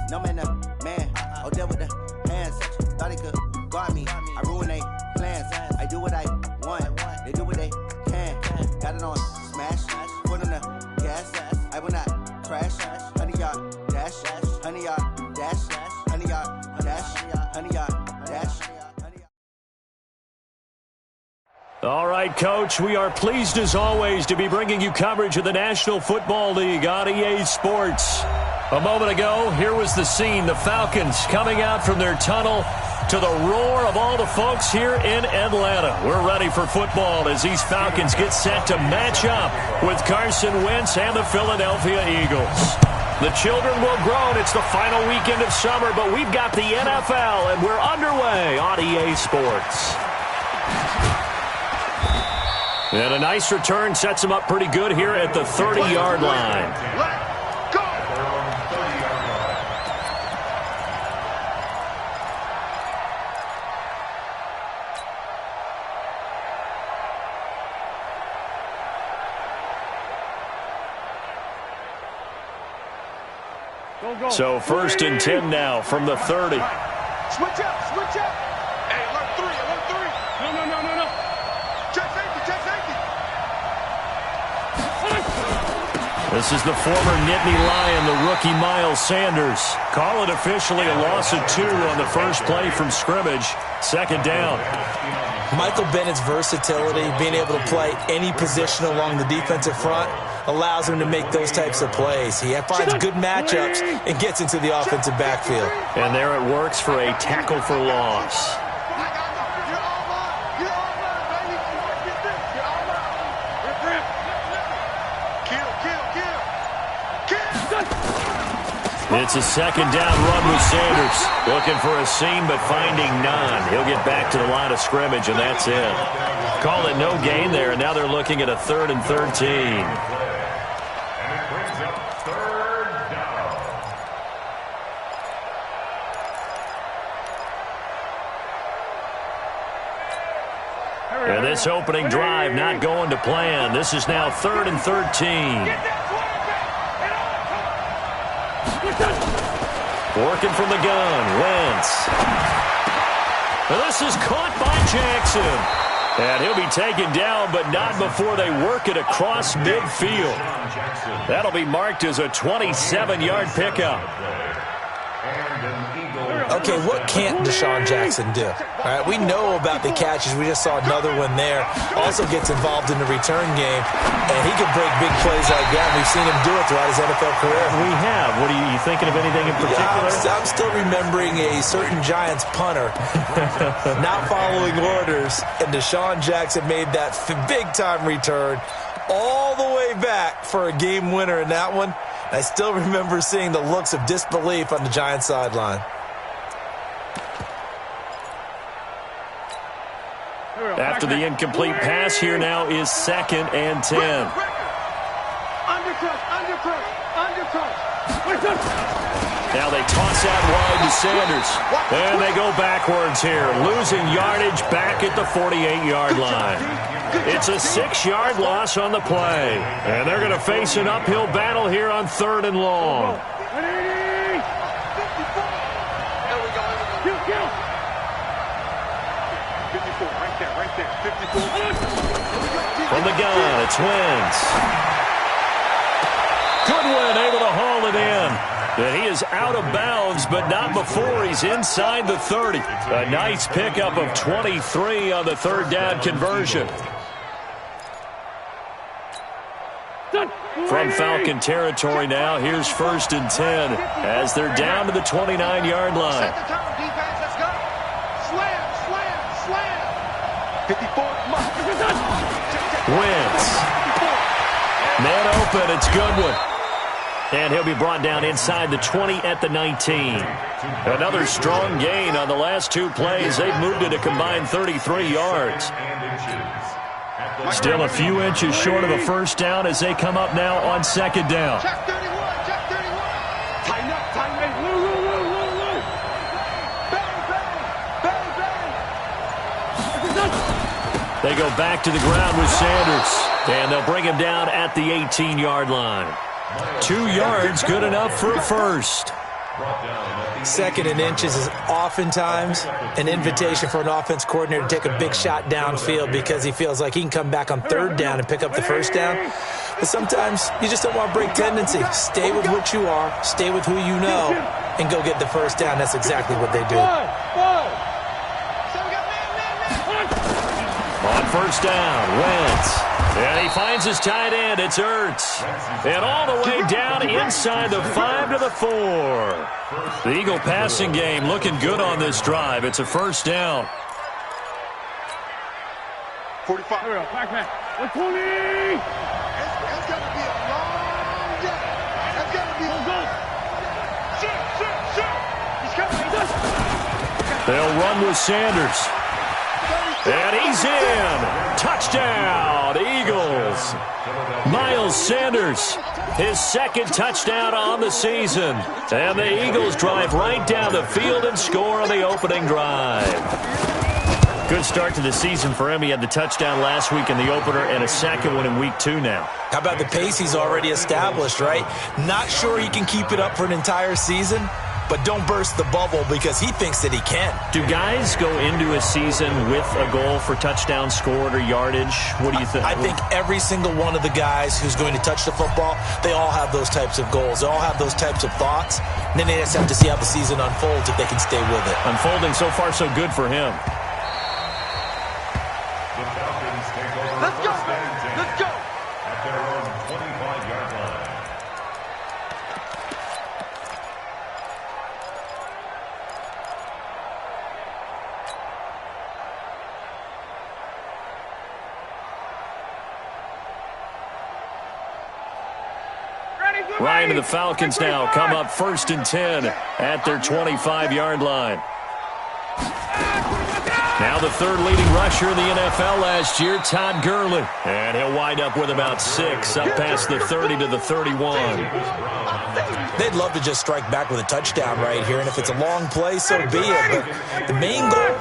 No man, man. Oh, there with the hands. Thought he could guard me. I ruin they plans. I do what I want. They do what they can. Got it on smash. Put on the gas. I will not crash. 100-yard dash. 100-yard dash. 100-yard dash. 100-yard dash. All right, Coach, we are pleased as always to be bringing you coverage of the National Football League on EA Sports. A moment ago, here was the scene. The Falcons coming out from their tunnel to the roar of all the folks here in Atlanta. We're ready for football as these Falcons get set to match up with Carson Wentz and the Philadelphia Eagles. The children will groan. It's the final weekend of summer, but we've got the NFL, and we're underway on EA Sports. And a nice return sets him up pretty good here at the 30-yard line. Let's go! So 1st and 10 now from the 30. Switch up, switch up. Hey, alert 3, alert 3. No. Check safety. This is the former Nittany Lion, the rookie Miles Sanders. Call it officially a loss of 2 on the first play from scrimmage. 2nd down. Michael Bennett's versatility, being able to play any position along the defensive front, allows him to make those types of plays. He finds good matchups and gets into the offensive backfield. And there it works for a tackle for loss. It's a 2nd down run with Sanders. Looking for a seam, but finding none. He'll get back to the line of scrimmage, and that's it. Call it no gain there, and now they're looking at a 3rd and 13. And this opening drive not going to plan. This is now 3rd and 13. Working from the gun, Wentz. And this is caught by Jackson. And he'll be taken down, but not before they work it across midfield. That'll be marked as a 27-yard pickup. Okay, what can't Deshaun Jackson do? All right, we know about the catches. We just saw another one there. Also gets involved in the return game, and he can break big plays like that. We've seen him do it throughout his NFL career. We have. What are you thinking of anything in particular? I'm still remembering a certain Giants punter not following orders, and Deshaun Jackson made that big-time return all the way back for a game winner in that one. I still remember seeing the looks of disbelief on the Giants sideline. After the incomplete pass, here now is 2nd and 10. Now they toss out wide to Sanders. And they go backwards here, losing yardage back at the 48-yard line. It's a 6-yard loss on the play. And they're going to face an uphill battle here on 3rd and long. From the gun, it's Wentz. Goodwin able to haul it in. And he is out of bounds, but not before he's inside the 30. A nice pickup of 23 on the 3rd down conversion. From Falcon territory now, here's 1st and 10 as they're down to the 29-yard line. Wentz. Man open, it's Goodwin. And he'll be brought down inside the 20 at the 19. Another strong gain on the last 2 plays. They've moved it a combined 33 yards. Still a few inches short of a 1st down as they come up now on 2nd down. They go back to the ground with Sanders, and they'll bring him down at the 18-yard line. 2 yards, good enough for a first. Second and inches is oftentimes an invitation for an offense coordinator to take a big shot downfield because he feels like he can come back on third down and pick up the first down. But sometimes you just don't want to break tendency. Stay with what you are, stay with who you know, and go get the first down. That's exactly what they do. On first down, Wentz. And he finds his tight end. It's Ertz. And all the way down inside the 5 to the 4. The Eagle passing game looking good on this drive. It's a first down. 45. Back. 20. That's got to be a long jump. That's got to be a go. He's coming. They'll run with Sanders. And he's in. Touchdown, Eagles. Miles Sanders, his second touchdown on the season. And the Eagles drive right down the field and score on the opening drive. Good start to the season for him. He had the touchdown last week in the opener and a second one in week 2 now. How about the pace he's already established, right? Not sure he can keep it up for an entire season, but don't burst the bubble because he thinks that he can. Do guys go into a season with a goal for touchdown scored or yardage? What do you think? I think every single one of the guys who's going to touch the football, they all have those types of goals. They all have those types of thoughts. And then they just have to see how the season unfolds if they can stay with it. Unfolding so far so good for him. Let's go. Let's go. At their own 25-yard line. Ryan and the Falcons now come up 1st and 10 at their 25-yard line. Now the third leading rusher in the NFL last year, Todd Gurley. And he'll wind up with about 6 up past the 30 to the 31. They'd love to just strike back with a touchdown right here, and if it's a long play, so be it. But the main goal,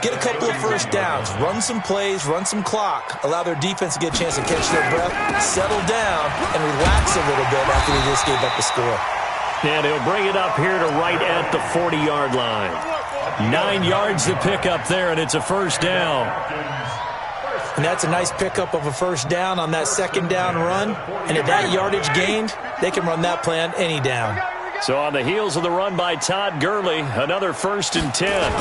get a couple of first downs, run some plays, run some clock, allow their defense to get a chance to catch their breath, settle down, and relax a little bit after they just gave up the score. And he'll bring it up here to right at the 40-yard line. 9 yards to pick up there, and it's a first down. And that's a nice pickup of a first down on that second down run. And at that yardage gained, they can run that play on any down. So on the heels of the run by Todd Gurley, another 1st and 10.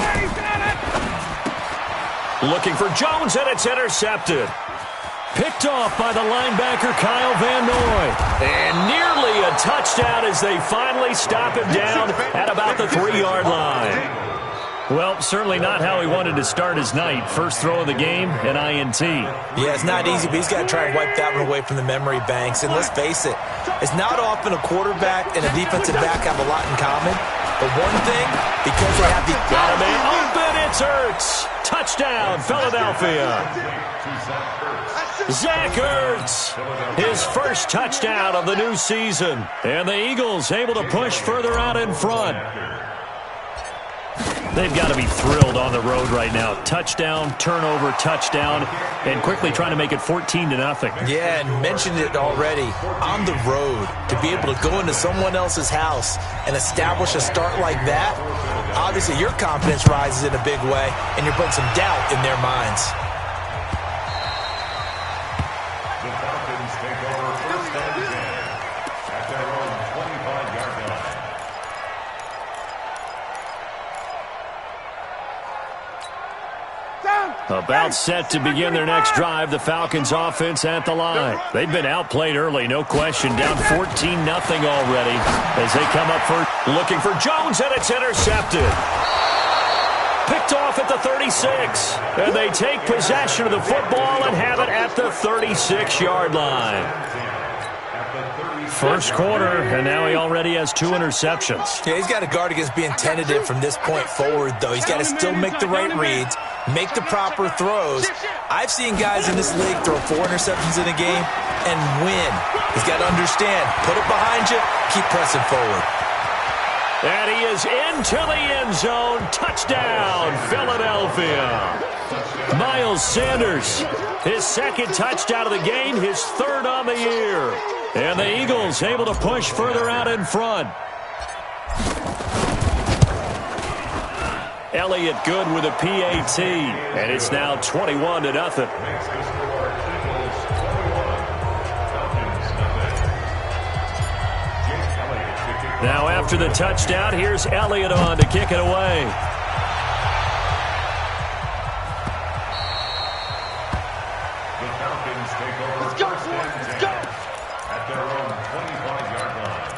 Looking for Jones, and it's intercepted. Picked off by the linebacker Kyle Van Noy. And nearly a touchdown as they finally stop him down at about the 3-yard line. Well, certainly not how he wanted to start his night. First throw of the game, an INT. Yeah, it's not easy, but he's got to try and wipe that one away from the memory banks. And let's face it, it's not often a quarterback and a defensive back have a lot in common. But one thing, because they have the... Got a man open, it's Ertz. Touchdown, Philadelphia. Zach Ertz, his first touchdown of the new season. And the Eagles able to push further out in front. They've got to be thrilled on the road right now. Touchdown, turnover, touchdown, and quickly trying to make it 14-0. Yeah, and mentioned it already. On the road, to be able to go into someone else's house and establish a start like that, obviously your confidence rises in a big way, and you're putting some doubt in their minds. The Falcons take over 1st and 10 at their own 25-yard line. About set to begin their next drive, the Falcons offense at the line. They've been outplayed early, no question. Down 14-0 already as they come up for looking for Jones, and it's intercepted. Picked off at the 36, and they take possession of the football and have it at the 36-yard line. First quarter, and now he already has 2 interceptions. Yeah, he's got to guard against being tentative from this point forward, though. He's got to still make the right reads, make the proper throws. I've seen guys in this league throw 4 interceptions in a game and win. He's got to understand, put it behind you, keep pressing forward. And he is into the end zone. Touchdown, Philadelphia. Miles Sanders, his second touchdown of the game, his 3rd on the year. And the Eagles able to push further out in front. Elliott good with a PAT, and it's now 21-0. Now after the touchdown, here's Elliott on to kick it away. The Falcons take over. Let's go, let's go. At their own 25-yard line.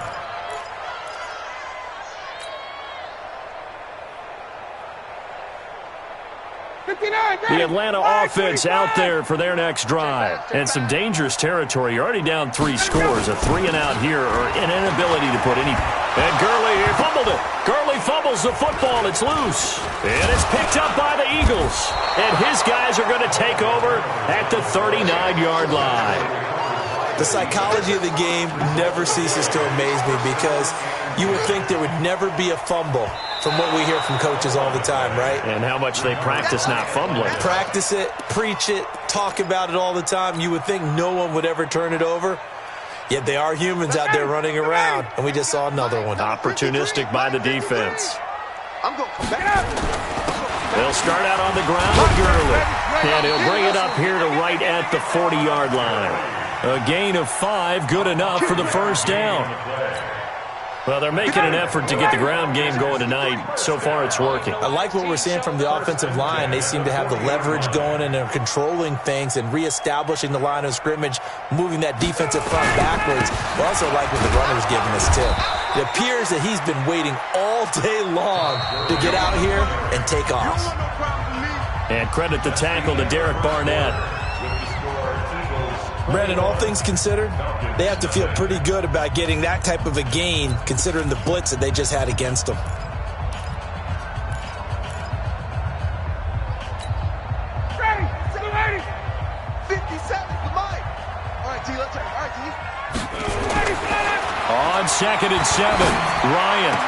The Atlanta offense out there for their next drive. And some dangerous territory. You're already down 3 scores. A 3-and-out here or an inability to put any. And Gurley fumbled it. Gurley fumbles the football. It's loose. And it's picked up by the Eagles. And his guys are going to take over at the 39-yard line. The psychology of the game never ceases to amaze me because you would think there would never be a fumble from what we hear from coaches all the time, right? And how much they practice not fumbling. Practice it, preach it, talk about it all the time. You would think no one would ever turn it over. Yet they are humans out there running around, and we just saw another one. Opportunistic by the defense. They'll start out on the ground with Gurley. And he'll bring it up here to right at the 40-yard line. A gain of 5, good enough for the first down. Well, they're making an effort to get the ground game going tonight. So far, it's working. I like what we're seeing from the offensive line. They seem to have the leverage going and are controlling things and reestablishing the line of scrimmage, moving that defensive front backwards. I also like what the runner's giving us, too. It appears that he's been waiting all day long to get out here and take off. And credit the tackle to Derek Barnett. Brandon, all things considered, they have to feel pretty good about getting that type of a gain considering the blitz that they just had against them. Ready, 57, Lamar. All right, T, let's take it. All right, T. On 2nd and 7, Ryan.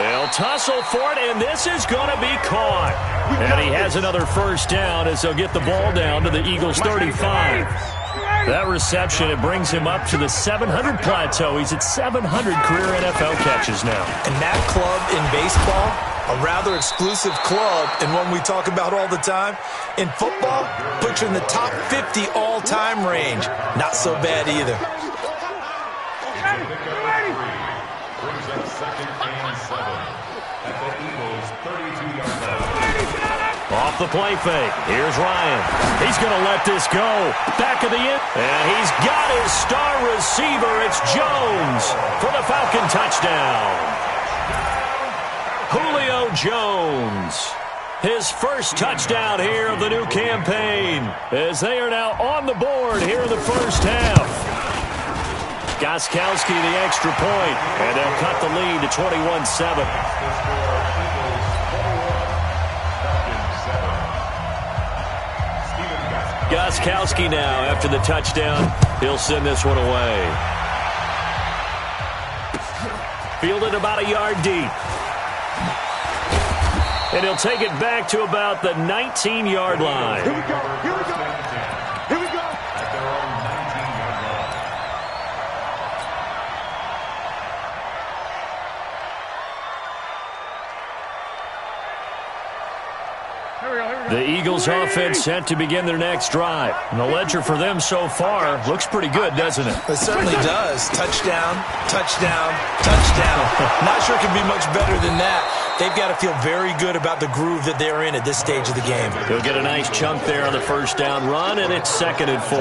They'll tussle for it, and this is going to be caught. And he has another first down as they'll get the ball down to the Eagles' 35. That reception, it brings him up to the 700 plateau. He's at 700 career NFL catches now. And that club in baseball, a rather exclusive club, and one we talk about all the time. In football, puts you in the top 50 all-time range. Not so bad either. Brings up 2nd and 7 at the Eagles' 32-yard line. Off the play fake. Here's Ryan. He's going to let this go. Back of the end. And he's got his star receiver. It's Jones for the Falcon touchdown. Julio Jones. His first touchdown here of the new campaign as they are now on the board here in the first half. Gostkowski the extra point, and they'll cut the lead to 21-7. Gostkowski now after the touchdown. He'll send this one away. Fielded about a yard deep. And he'll take it back to about the 19-yard line. Here we go. Here we go. Here we go. At their own 19-yard line. The Eagles offense set to begin their next drive. And the ledger for them so far looks pretty good, doesn't it? It certainly does. Touchdown, touchdown, touchdown. Not sure it can be much better than that. They've got to feel very good about the groove that they're in at this stage of the game. He'll get a nice chunk there on the first down run, and it's 2nd and 4.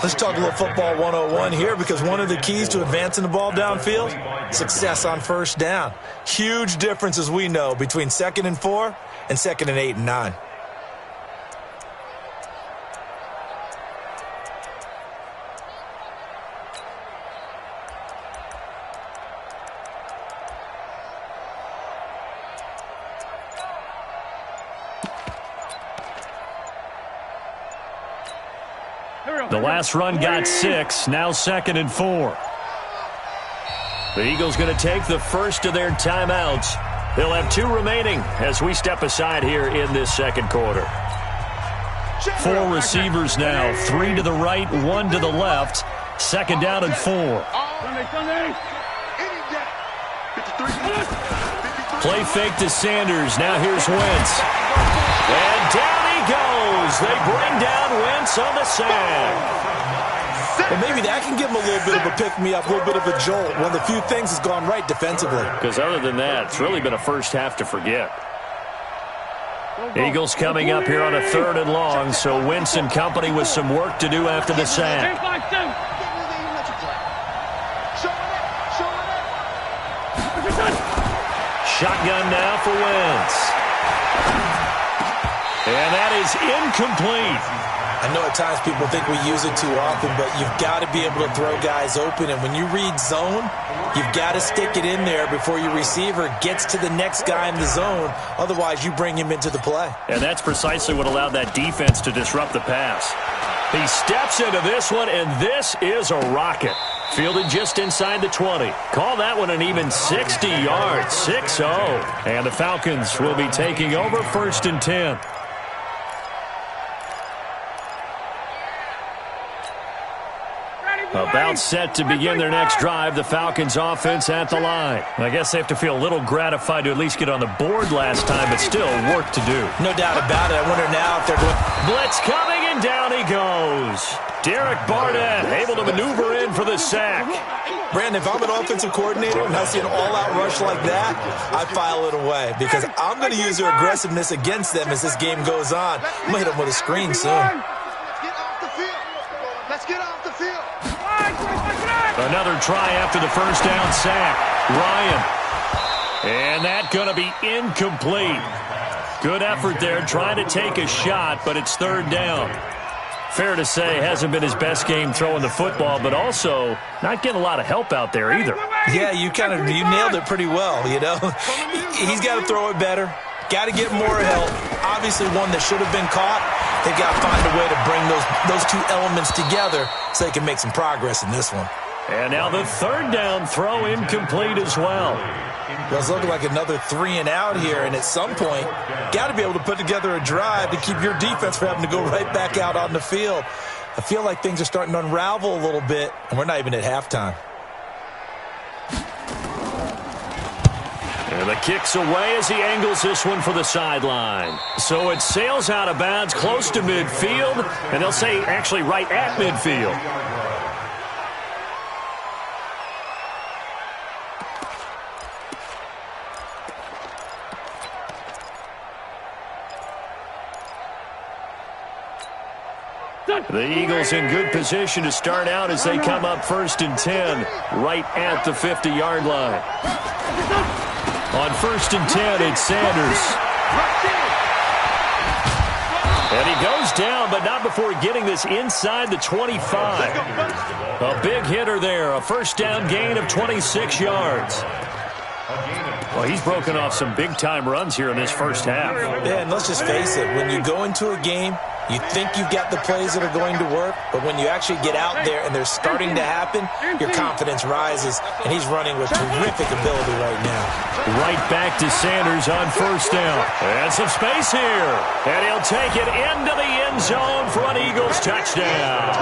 Let's talk a little football 101 here because one of the keys to advancing the ball downfield, success on first down. Huge difference, as we know, between 2nd and 4 and 2nd and 8 and 9. The last run got 6, now 2nd and 4. The Eagles going to take the first of their timeouts. They'll have 2 remaining as we step aside here in this second quarter. 4 receivers now, 3 to the right, 1 to the left. 2nd down and 4. Sunday. 53. Play fake to Sanders. Now here's Wentz. And down he goes. They bring down Wentz on the sack. Well, maybe that can give him a little bit of a pick-me-up, a little bit of a jolt. One of the few things has gone right defensively. Because other than that, it's really been a first half to forget. Eagles coming up here on a 3rd and long, so Wentz and company with some work to do after the sack. Shotgun now for Wentz. And that is incomplete. I know at times people think we use it too often, but you've got to be able to throw guys open. And when you read zone, you've got to stick it in there before your receiver gets to the next guy in the zone. Otherwise, you bring him into the play. And that's precisely what allowed that defense to disrupt the pass. He steps into this one, and this is a rocket. Fielded just inside the 20. Call that one an even 60 yards, 6-0. And the Falcons will be taking over 1st and 10. About set to begin their next drive, the Falcons offense at the line. I guess they have to feel a little gratified to at least get on the board last time, but still work to do. No doubt about it. I wonder now if they're going... Blitz coming, and down he goes. Derek Barnett able to maneuver in for the sack. Brandon, if I'm an offensive coordinator and I see an all-out rush like that, I file it away because I'm going to use their aggressiveness against them as this game goes on. I'm going to hit them with a screen soon. Another try after the first down sack. Ryan. And that going to be incomplete. Good effort there trying to take a shot, but it's 3rd down. Fair to say, hasn't been his best game throwing the football, but also not getting a lot of help out there either. Yeah, you nailed it pretty well, you know. He's got to throw it better. Got to get more help. Obviously one that should have been caught. They've got to find a way to bring those two elements together so they can make some progress in this one. And now the 3rd down throw incomplete as well. Well, it's looking like another 3 and out here, and at some point, got to be able to put together a drive to keep your defense from having to go right back out on the field. I feel like things are starting to unravel a little bit, and we're not even at halftime. And the kick's away as he angles this one for the sideline. So it sails out of bounds close to midfield, and they'll say actually right at midfield. The Eagles in good position to start out as they come up 1st and 10 right at the 50-yard line. On 1st and 10, it's Sanders. And he goes down, but not before getting this inside the 25. A big hitter there, a first down gain of 26 yards. Well, he's broken off some big-time runs here in this first half. Yeah, and let's just face it. When you go into a game, you think you've got the plays that are going to work, but when you actually get out there and they're starting to happen, your confidence rises, and he's running with terrific ability right now. Right back to Sanders on first down. And some space here. And he'll take it into the end zone for an Eagles touchdown.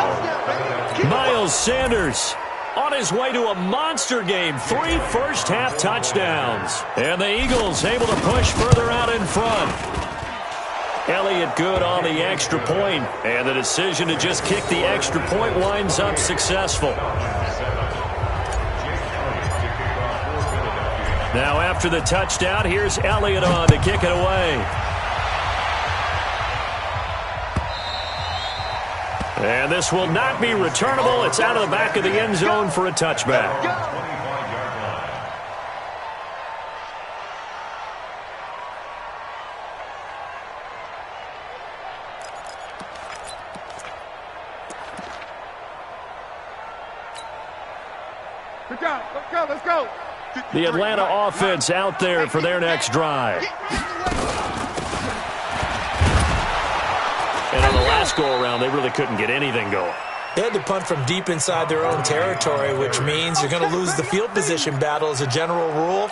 Miles Sanders on his way to a monster game. 3 first-half touchdowns. And the Eagles able to push further out in front. Elliott good on the extra point, and the decision to just kick the extra point winds up successful. Now after the touchdown, here's Elliott on to kick it away. And this will not be returnable. It's out of the back of the end zone for a touchback. Let's go. The Atlanta offense out there for their next drive. And on the last go-around, they really couldn't get anything going. They had to punt from deep inside their own territory, which means you're going to lose the field position battle as a general rule.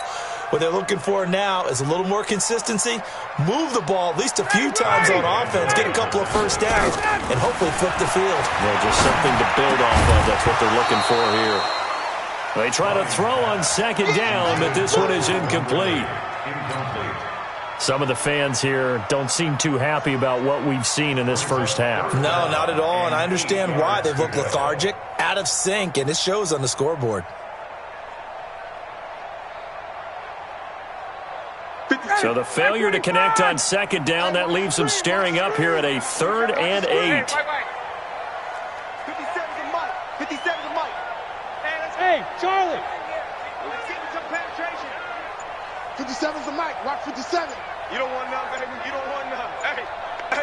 What they're looking for now is a little more consistency, move the ball at least a few times on offense, get a couple of first downs, and hopefully flip the field. Well, just something to build off of. That's what they're looking for here. They try to throw on second down, but this one is incomplete. incomplete. Some of the fans here don't seem too happy about what we've seen in this first half. No, not at all, and I understand why. They've looked lethargic, out of sync, and it shows on the scoreboard. So the failure to connect on second down, that leaves them staring up here at a 3rd and 8. 57's a Mike. 57's a Mike. Hey, Charlie. Let's get some penetration. 57's a Mike. Watch 57. You don't want none, baby. You don't want none. Hey,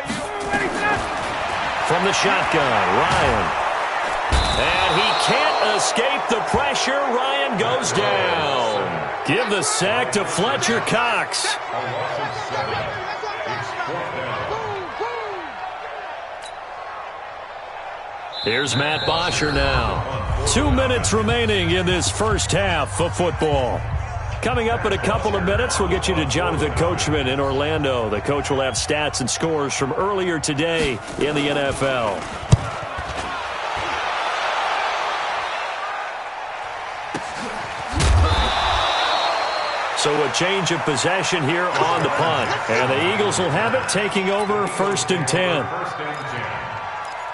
you don't want none. From the shotgun, Ryan. And he can't escape the pressure. Ryan goes down. Give the sack to Fletcher Cox. A loss of 7. It's 4th down. Here's Matt Bosher now. 2 minutes remaining in this first half of football. Coming up in a couple of minutes, we'll get you to Jonathan Coachman in Orlando. The coach will have stats and scores from earlier today in the NFL. So a change of possession here on the punt. And the Eagles will have it, taking over 1st and 10. 1st and 10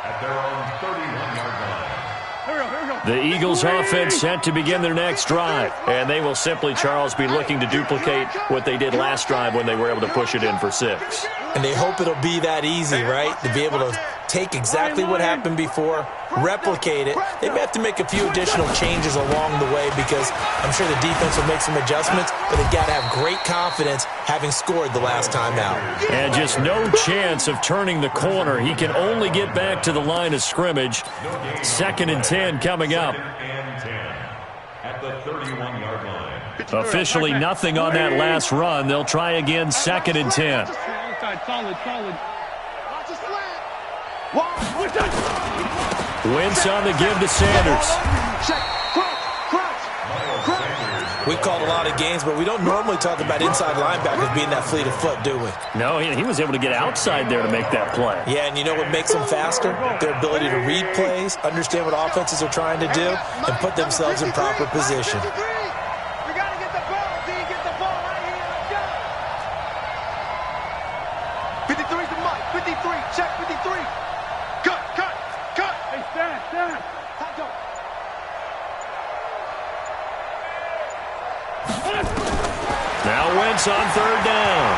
at their own 31-yard line. The Eagles offense set to begin their next drive. And they will simply, Charles, be looking to duplicate what they did last drive when they were able to push it in for 6. And they hope it'll be that easy, right? To be able to take exactly what happened before, replicate it. They may have to make a few additional changes along the way because I'm sure the defense will make some adjustments, but they've got to have great confidence having scored the last time out. And just no chance of turning the corner. He can only get back to the line of scrimmage. 2nd and 10 coming up. 2nd and 10 at the 31-yard line. Officially nothing on that last run. They'll try again 2nd and 10. Solid. Wentz on the give to Sanders. We called a lot of games, but we don't normally talk about inside linebackers being that fleet of foot, do we? No, he was able to get outside there to make that play. Yeah, and you know what makes them faster? Their ability to read plays, understand what offenses are trying to do, and put themselves in proper position. We got to get the ball. D, get the ball right here. Let's go. 53's the Mike. 53. Check 53. Cut. Hey, stand. Hot dog. Now Wentz on 3rd down.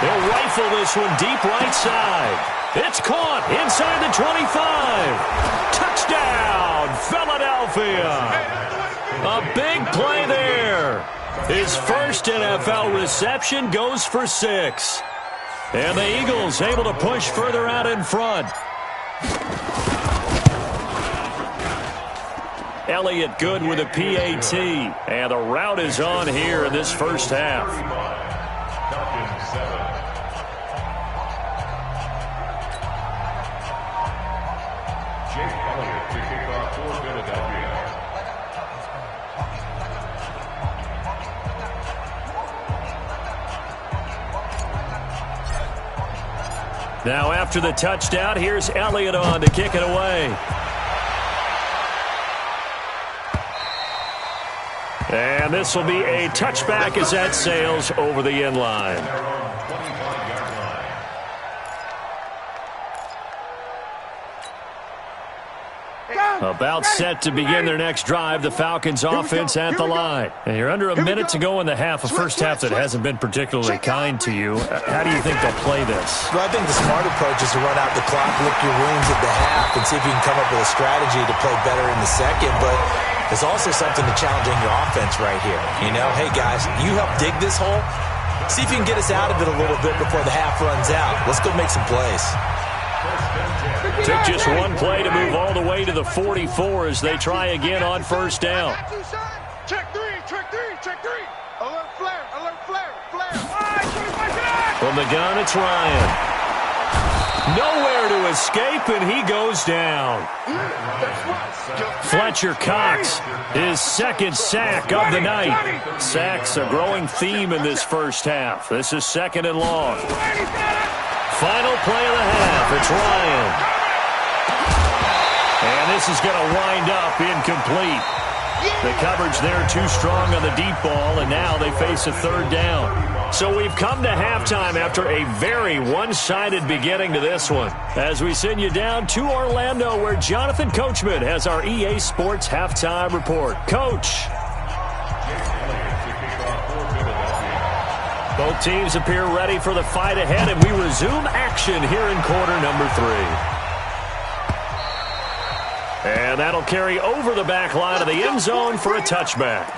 He'll rifle this one deep right side. It's caught inside the 25. Touchdown, Philadelphia. A big play there. His first NFL reception goes for 6. And the Eagles able to push further out in front. Elliott good with a PAT. And the route is on here in this first half. Falcons 7. Jake Elliott to kick off for Philadelphia. Now after the touchdown, here's Elliott on to kick it away. And this will be a touchback as that sails over the end line. Their own 25-yard line. About set to begin their next drive, the Falcons offense at the line. And you're under a minute to go in the half, a first half that hasn't been particularly kind to you. How do you think they'll play this? Well, I think the smart approach is to run out the clock, lick your wounds at the half, and see if you can come up with a strategy to play better in the second. But there's also something to challenging your offense right here. You know, hey, guys, you help dig this hole. See if you can get us out of it a little bit before the half runs out. Let's go make some plays. Took just one play to move all the way to the 44 as they try again on first down. Check three. Alert flare. From the gun, it's Ryan. Nowhere to escape, and he goes down. Fletcher Cox, his second sack of the night. Sacks a growing theme in this first half. This is 2nd and long. Final play of the half, it's Ryan. And this is going to wind up incomplete. The coverage there too strong on the deep ball, and now they face a third down. So we've come to halftime after a very one-sided beginning to this one. As we send you down to Orlando, where Jonathan Coachman has our EA Sports halftime report. Coach. Both teams appear ready for the fight ahead, and we resume action here in quarter number 3. And that'll carry over the back line of the end zone for a touchback.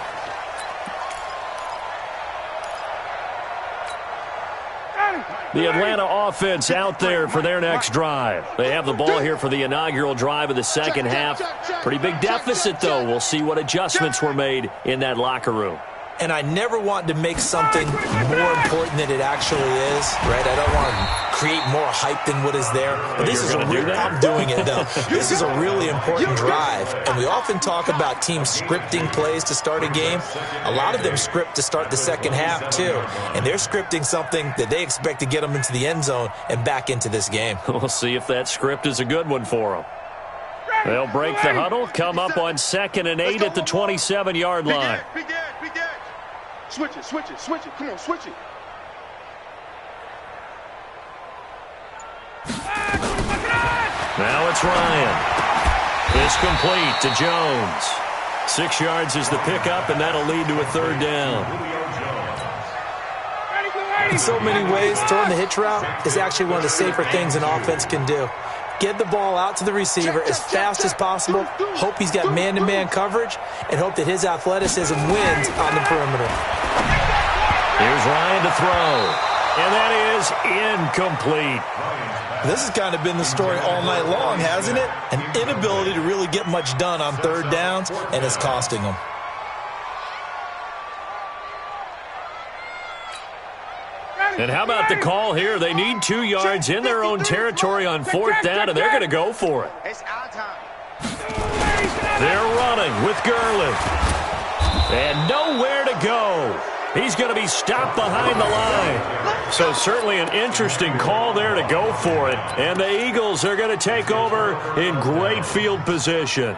The Atlanta offense out there for their next drive. They have the ball here for the inaugural drive of the second half. Pretty big deficit, though. We'll see what adjustments were made in that locker room. And I never want to make something more important than it actually is, right? I don't want to create more hype than what is there. But this is I'm doing it, though. This is a really important drive. And we often talk about teams scripting plays to start a game. A lot of them script to start the second half, too. And they're scripting something that they expect to get them into the end zone and back into this game. We'll see if that script is a good one for them. They'll break the huddle, come up on 2nd and 8 at the 27-yard line. Switch it, switch it, switch it. Come on, switch it. Now it's Ryan. It's complete to Jones. 6 yards is the pickup, and that'll lead to a third down. In so many ways, throwing the hitch route is actually one of the safer things an offense can do. Get the ball out to the receiver as fast as possible, hope he's got man-to-man coverage, and hope that his athleticism wins on the perimeter. Here's Ryan to throw, and that is incomplete. This has kind of been the story all night long, hasn't it? An inability to really get much done on third downs, and it's costing them. And how about the call here? They need 2 yards in their own territory on 4th down, and they're going to go for it. It's our time. They're running with Gurley. And nowhere to go. He's going to be stopped behind the line. So certainly an interesting call there to go for it. And the Eagles are going to take over in great field position.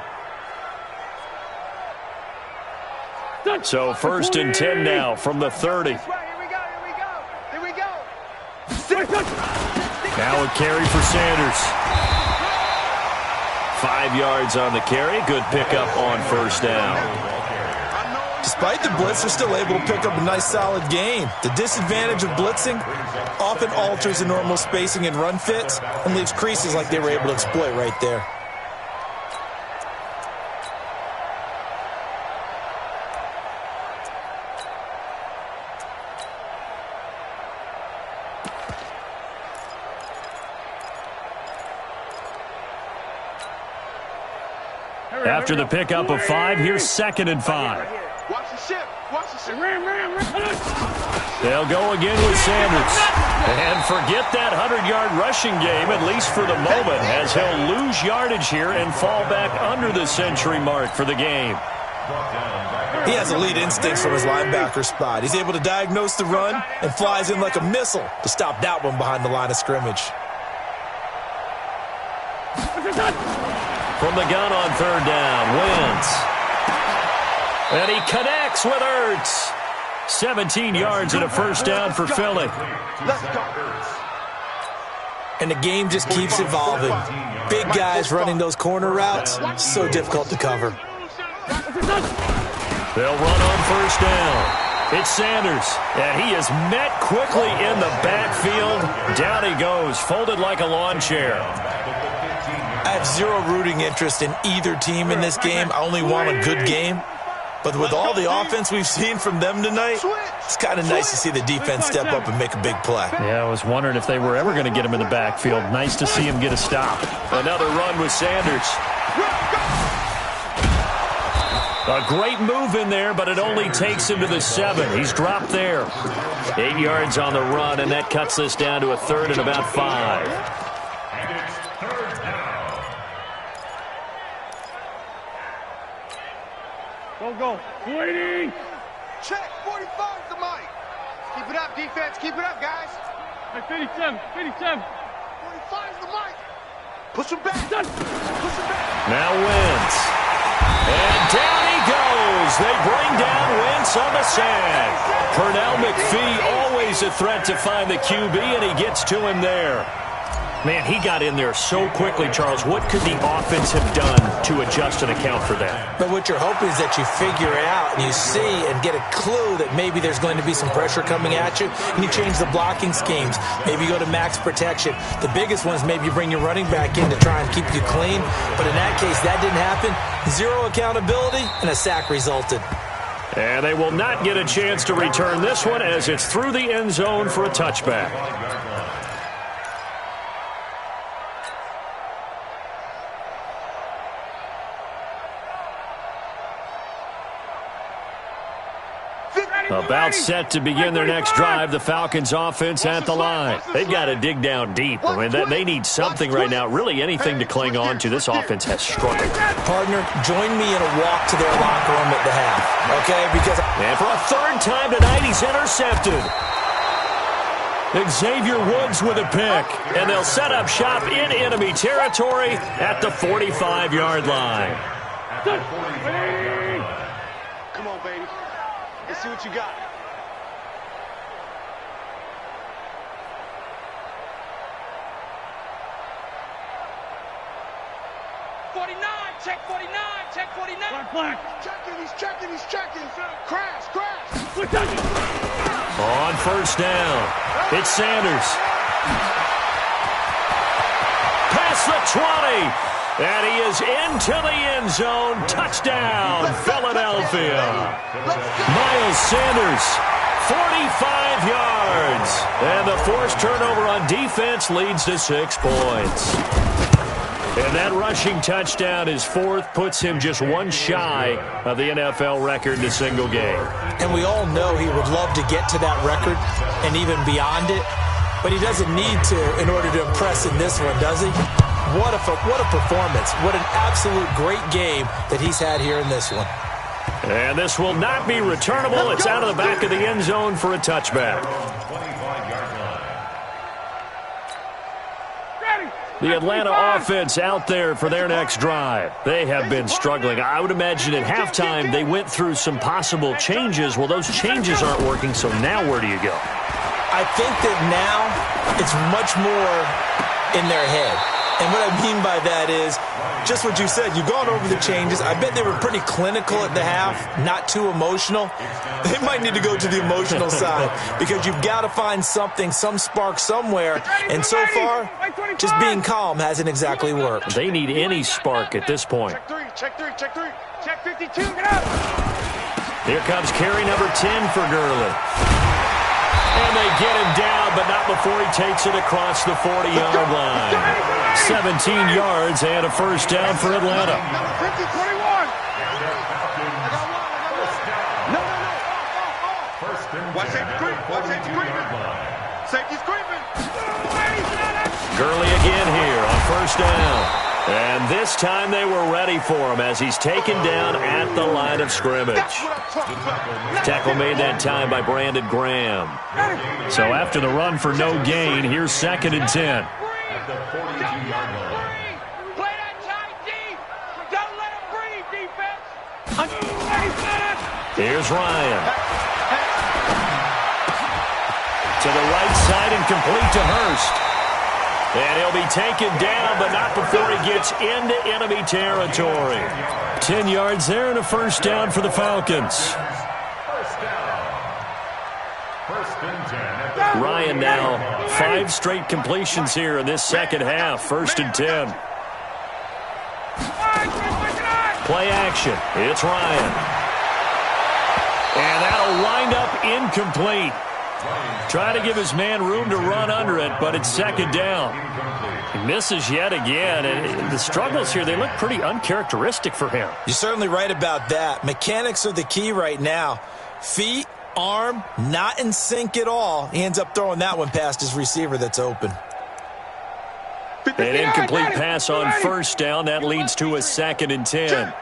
So 1st and 10 now from the 30. Now a carry for Sanders. 5 yards on the carry. Good pickup on 1st down. Despite the blitz, they're still able to pick up a nice, solid gain. The disadvantage of blitzing often alters the normal spacing and run fits and leaves creases like they were able to exploit right there. After the pickup of 5, here's 2nd and 5. Watch the ship. Watch the ship. They'll go again with Sanders. And forget that 100-yard rushing game, at least for the moment, as he'll lose yardage here and fall back under the century mark for the game. He has elite instincts from his linebacker spot. He's able to diagnose the run and flies in like a missile to stop that one behind the line of scrimmage. From the gun on 3rd down, Wentz. And he connects with Ertz. 17 yards and a 1st down for Philly. And the game just keeps evolving. Big guys running those corner routes, so difficult to cover. They'll run on 1st down. It's Sanders, and he is met quickly in the backfield. Down he goes, folded like a lawn chair. I have zero rooting interest in either team in this game. I only want a good game. But with all the offense we've seen from them tonight, it's kind of nice to see the defense step up and make a big play. Yeah, I was wondering if they were ever going to get him in the backfield. Nice to see him get a stop. Another run with Sanders. A great move in there, but it only takes him to the 7. He's dropped there. 8 yards on the run, and that cuts this down to a 3rd and about 5. Go. Waiting. Check. 45 the mic. Keep it up, defense. Keep it up, guys. 57. 45 the mic. Push him back. Push him back. Now Wentz. And down he goes. goes. They bring down Wentz on the sack. Pernell McPhee always a threat to find the QB, and he gets to him there. Man, he got in there so quickly, Charles. What could the offense have done to adjust and account for that? But what you're hoping is that you figure it out and you see and get a clue that maybe there's going to be some pressure coming at you, and you change the blocking schemes. Maybe you go to max protection. The biggest one is maybe you bring your running back in to try and keep you clean. But in that case, that didn't happen. Zero accountability, and a sack resulted. And they will not get a chance to return this one as it's through the end zone for a touchback. About set to begin their next drive, the Falcons offense at the line. They've got to dig down deep. I mean, they need something right now, really anything to cling on to. This offense has struggled. Partner, join me in a walk to their locker room at the half, okay? And for a third time tonight, he's intercepted. Xavier Woods with a pick, and they'll set up shop in enemy territory at the 45-yard line. Come on, baby. Let's see what you got. Check 49, check 49. Black. He's checking. Crash. On first down, it's Sanders. Past the 20, and he is into the end zone. Touchdown, Philadelphia. Miles Sanders, 45 yards. And the forced turnover on defense leads to 6 points. And that rushing touchdown, his fourth, puts him just one shy of the NFL record in a single game. And we all know he would love to get to that record and even beyond it, but he doesn't need to in order to impress in this one, does he? What a performance. What an absolute great game that he's had here in this one. And this will not be returnable. It's out of the back of the end zone for a touchback. The Atlanta offense out there for their next drive. They have been struggling. I would imagine at halftime they went through some possible changes. Well, those changes aren't working, so now where do you go? I think that now it's much more in their head. And what I mean by that is just what you said. You've gone over the changes. I bet they were pretty clinical at the half, not too emotional. They might need to go to the emotional side because you've got to find something, some spark somewhere. And so far, just being calm hasn't exactly worked. They need any spark at this point. Check 3. Check 52. Get out. Here comes carry number 10 for Gurley. And they get him down, but not before he takes it across the 40-yard line. 17 yards and a first down for Atlanta. Number 50, 21. No. Watch safety creep. Safety's creeping. Gurley again here on first down. And this time they were ready for him as he's taken down at the line of scrimmage. Tackle made that time by Brandon Graham. So after the run for no gain, here's 2nd and 10. At the 42-yard line. Play that tight deep. Don't let him breathe, defense. Here's Ryan. To the right side and complete to Hurst. And he'll be taken down, but not before he gets into enemy territory. 10 yards there and a first down for the Falcons. First down. First and 10. Ryan now 5 straight completions here in this second half. 1st and 10. Play action. It's Ryan. And that'll wind up incomplete. Trying to give his man room to run under it, but it's 2nd down. He misses yet again, and the struggles here, they look pretty uncharacteristic for him. You're certainly right about that. Mechanics are the key right now. Feet, arm, not in sync at all. He ends up throwing that one past his receiver that's open. An incomplete pass on first down. That leads to a 2nd and 10. Jam.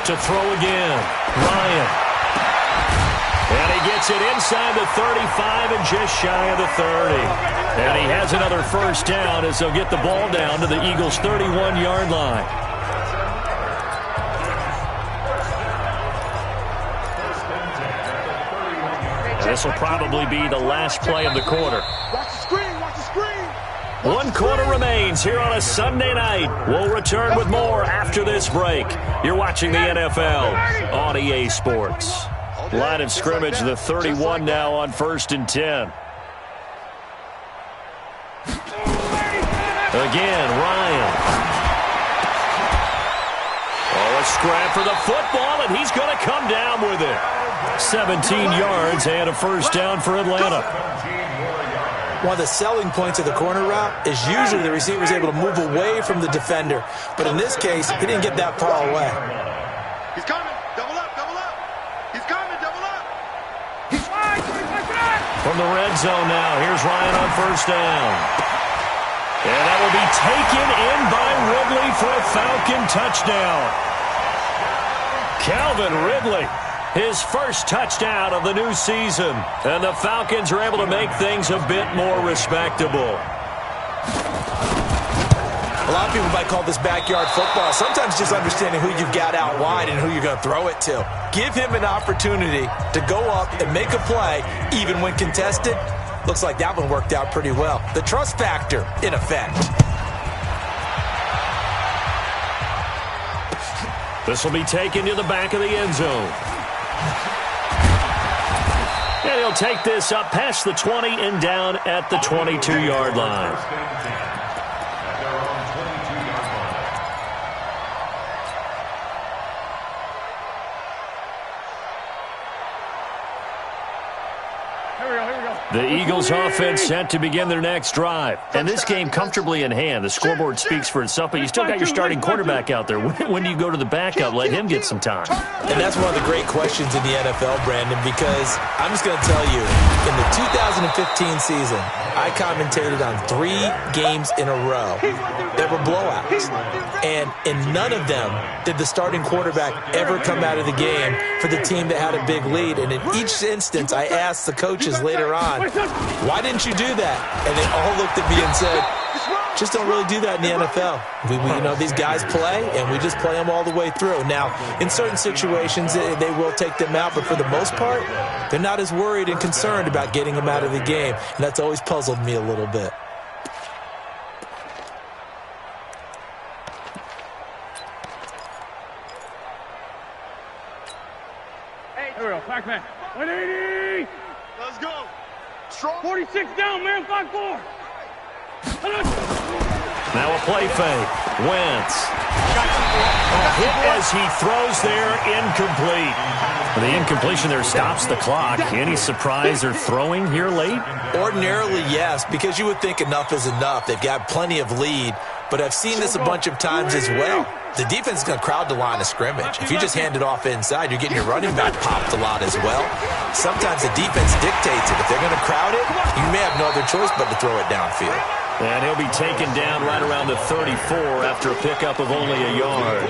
To throw again. Ryan. And he gets it inside the 35 and just shy of the 30. And he has another first down as they'll get the ball down to the Eagles' 31-yard line. This will probably be the last play of the quarter. Watch the screen, watch the screen. One quarter remains here on a Sunday night. We'll return with more after this break. You're watching the NFL on EA Sports. Line of scrimmage, the 31 now on 1st and 10. Again, Ryan. Oh, a scrap for the football, and he's going to come down with it. 17 yards and a first down for Atlanta. One of the selling points of the corner route is usually the receiver is able to move away from the defender. But in this case, he didn't get that far away. He's coming. Double up, double up. He's coming, double up. From the red zone now, here's Ryan on first down. And that will be taken in by Ridley for a Falcon touchdown. Calvin Ridley, his first touchdown of the new season. And the Falcons are able to make things a bit more respectable. A lot of people might call this backyard football. Sometimes just understanding who you've got out wide and who you're going to throw it to. Give him an opportunity to go up and make a play, even when contested. Looks like that one worked out pretty well. The trust factor, in effect. This will be taken to the back of the end zone. And he'll take this up past the 20 and down at the 22-yard line. The Eagles offense set to begin their next drive. And this game comfortably in hand. The scoreboard speaks for itself, but you still got your starting quarterback out there. When do you go to the backup? Let him get some time. And that's one of the great questions in the NFL, Brandon, because I'm just going to tell you, in the 2015 season, I commentated on 3 games in a row that were blowouts. And in none of them did the starting quarterback ever come out of the game for the team that had a big lead. And in each instance, I asked the coaches later on, why didn't you do that? And they all looked at me and said, just don't really do that in the NFL. These guys play, and we just play them all the way through. Now, in certain situations, they will take them out, but for the most part, they're not as worried and concerned about getting them out of the game, and that's always puzzled me a little bit. Here we go, Pac-Man. 180! Let's go. 46 down, man, 5-4. Now a play fake. Wentz. A hit as he throws there, incomplete. The incompletion there stops the clock. Any surprise they're throwing here late? Ordinarily, yes, because you would think enough is enough. They've got plenty of lead, but I've seen this a bunch of times as well. The defense is going to crowd the line of scrimmage. If you just hand it off inside, you're getting your running back popped a lot as well. Sometimes the defense dictates it. If they're going to crowd it, you may have no other choice but to throw it downfield. And he'll be taken down right around the 34 after a pickup of only a yard.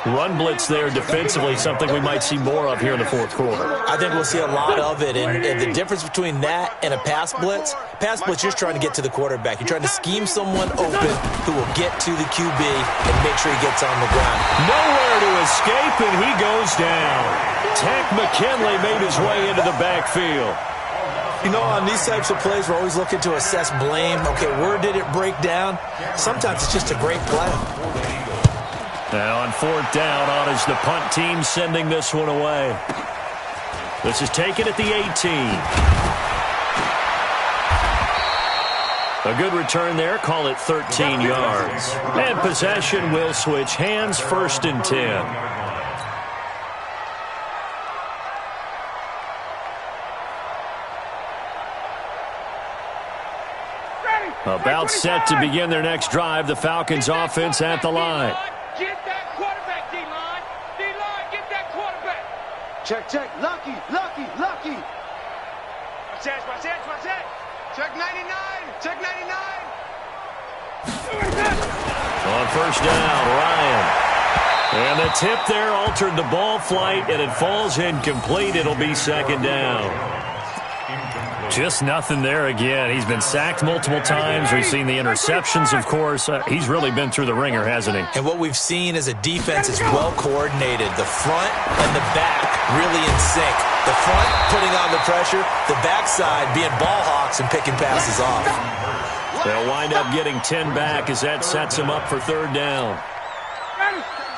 Run blitz there defensively, something we might see more of here in the fourth quarter. I think we'll see a lot of it, and the difference between that and a pass blitz, you're trying to get to the quarterback. You're trying to scheme someone open who will get to the QB and make sure he gets on the ground. Nowhere to escape, and he goes down. Tech McKinley made his way into the backfield. On these types of plays, we're always looking to assess blame. Okay, where did it break down? Sometimes it's just a great play. Now on 4th down, on is the punt team sending this one away. This is taken at the 18. A good return there, call it 13 yards. And possession will switch hands, 1st and 10. About set to begin their next drive, the Falcons offense at the line. Get that quarterback, D-line. D-line, get that quarterback. Check. Lucky. Watch that. Check 99. Check 99. On 1st down, Ryan. And the tip there altered the ball flight, and it falls incomplete. It'll be second down. Just nothing there again. He's been sacked multiple times. We've seen the interceptions, of course. He's really been through the ringer, hasn't he? And what we've seen is a defense is well coordinated. The front and the back really in sync. The front putting on the pressure, the backside being ball hawks and picking passes off. They'll wind up getting 10 back as that sets them up for third down.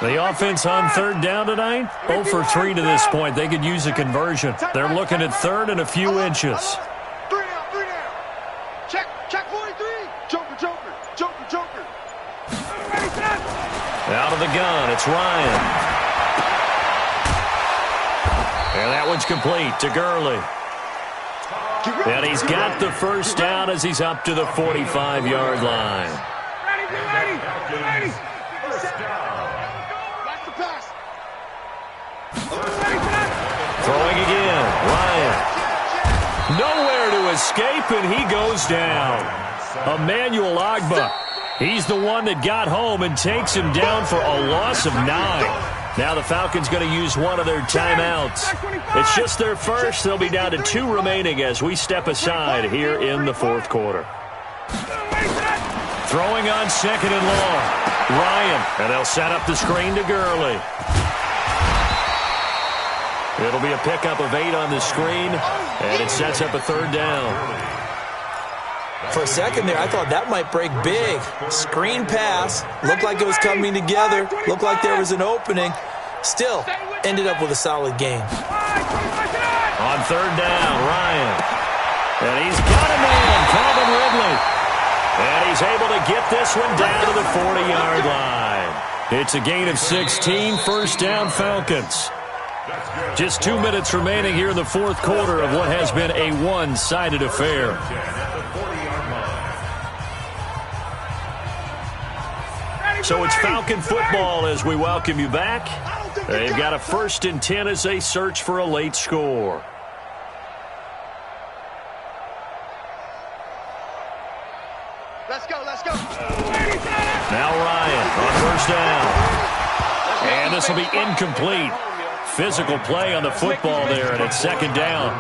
The offense on third down tonight, 0 for 3 to this point. They could use a conversion. They're looking at third and a few inches. Check 43. Joker. Out of the gun, it's Ryan. And that one's complete to Gurley. And he's got the first down as he's up to the 45-yard line. Ready. Watch the pass. Throwing again, Ryan. Nowhere to escape, and he goes down. Emmanuel Ogbah. He's the one that got home and takes him down for a loss of 9. Now the Falcons going to use one of their timeouts. It's just their first. They'll be down to 2 remaining as we step aside here in the fourth quarter. Throwing on second and long. Ryan, and they'll set up the screen to Gurley. It'll be a pickup of 8 on the screen, and it sets up a third down. For a second there, I thought that might break big. Screen pass. Looked like it was coming together. Looked like there was an opening. Still, ended up with a solid game. On third down, Ryan. And he's got a man, Calvin Ridley. And he's able to get this one down to the 40-yard line. It's a gain of 16, first down Falcons. Just 2 minutes remaining here in the fourth quarter of what has been a one-sided affair. So it's Falcon football as we welcome you back. They've got a 1st and 10 as they search for a late score. Let's go. Now Ryan on first down. And this will be incomplete. Physical play on the football there, and it's second down.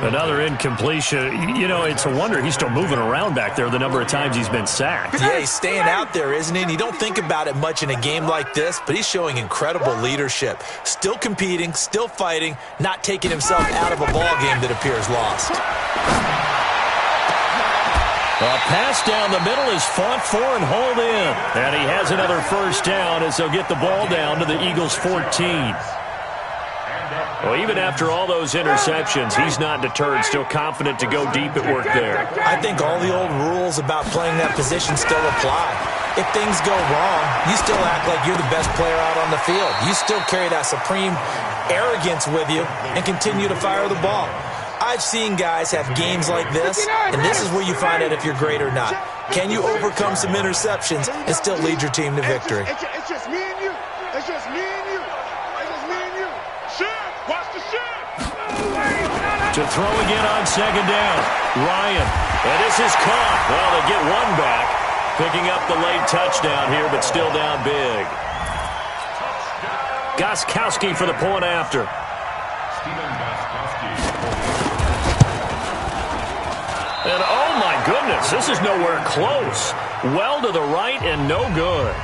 Another incompletion. You know, it's a wonder he's still moving around back there the number of times he's been sacked. Yeah, he's staying out there, isn't he? And you don't think about it much in a game like this, but he's showing incredible leadership. Still competing, still fighting, not taking himself out of a ball game that appears lost. A pass down the middle is fought for and hauled in. And he has another first down as they'll get the ball down to the Eagles' 14. Well, even after all those interceptions, he's not deterred, still confident to go deep at work there. I think all the old rules about playing that position still apply. If things go wrong, you still act like you're the best player out on the field. You still carry that supreme arrogance with you and continue to fire the ball. I've seen guys have games like this, and this is where you find out if you're great or not. Can you overcome some interceptions and still lead your team to victory? It's just me and you. It's just me and you. Watch the shift. To throw again on second down. Ryan. And this is caught. Well, they get one back. Picking up the late touchdown here, but still down big. Gostkowski for the point after. And oh my goodness, this is nowhere close. Well to the right and no good.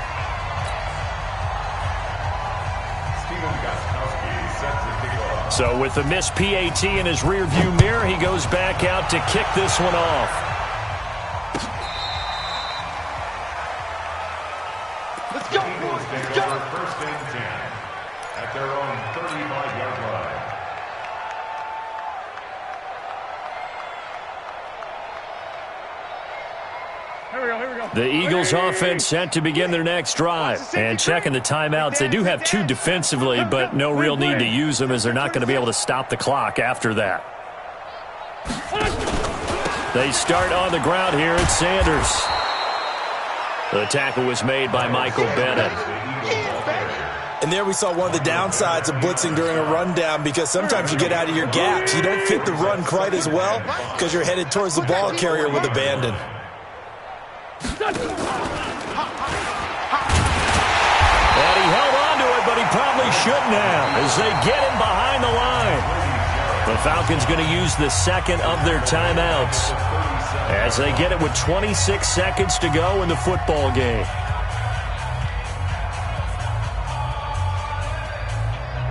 So with the missed PAT in his rearview mirror, he goes back out to kick this one off. Let's go, boys. Let's go. First and 10 at their own 35-yard line. The Eagles offense set to begin their next drive. And checking the timeouts, they do have 2 defensively, but no real need to use them as they're not going to be able to stop the clock after that. They start on the ground here at Sanders. The tackle was made by Michael Bennett. And there we saw one of the downsides of blitzing during a rundown, because sometimes you get out of your gaps. You don't fit the run quite as well because you're headed towards the ball carrier with abandon. And he held on to shouldn't have as they get him behind the line. The Falcons going to use the second of their timeouts as they get it with 26 seconds to go in the football game.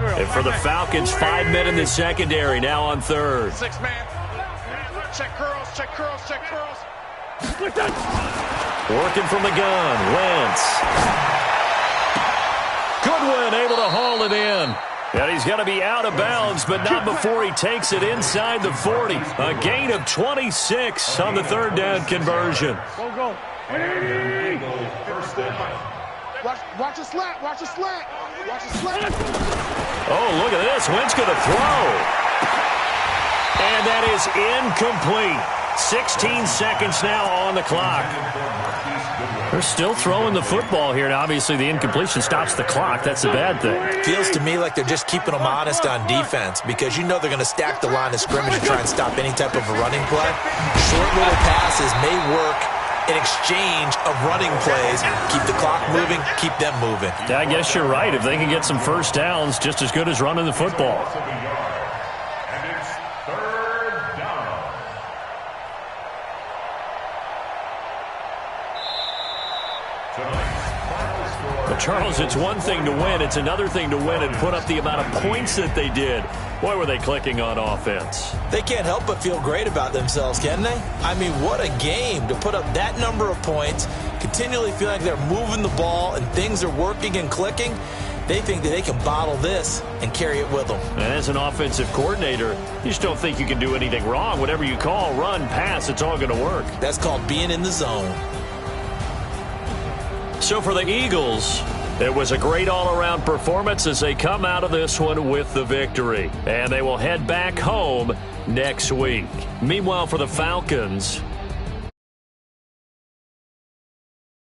And for the Falcons, 5 men in the secondary, now on third. 6 man. Check curls, check curls, check curls. Working from the gun, Wentz. Goodwin able to haul it in. And he's going to be out of bounds, but not before he takes it inside the 40. A gain of 26 on the third down conversion. Go. Watch a slant, watch a slant. Watch a slant. Oh, look at this. Wentz going to throw. And that is incomplete. 16 seconds now on the clock. They're still throwing the football here, and obviously the incompletion stops the clock. That's a bad thing. Feels to me like they're just keeping them honest on defense because you know they're going to stack the line of scrimmage and try and stop any type of a running play. Short little passes may work in exchange of running plays. Keep the clock moving, keep them moving. Yeah, I guess you're right. If they can get some first downs, just as good as running the football. And it's third down. But Charles, it's one thing to win. It's another thing to win and put up the amount of points that they did. Boy, were they clicking on offense. They can't help but feel great about themselves, can they? I mean, what a game to put up that number of points, continually feel like they're moving the ball and things are working and clicking. They think that they can bottle this and carry it with them. And as an offensive coordinator, you just don't think you can do anything wrong. Whatever you call, run, pass, it's all going to work. That's called being in the zone. So for the Eagles, it was a great all-around performance as they come out of this one with the victory. And they will head back home next week. Meanwhile, for the Falcons,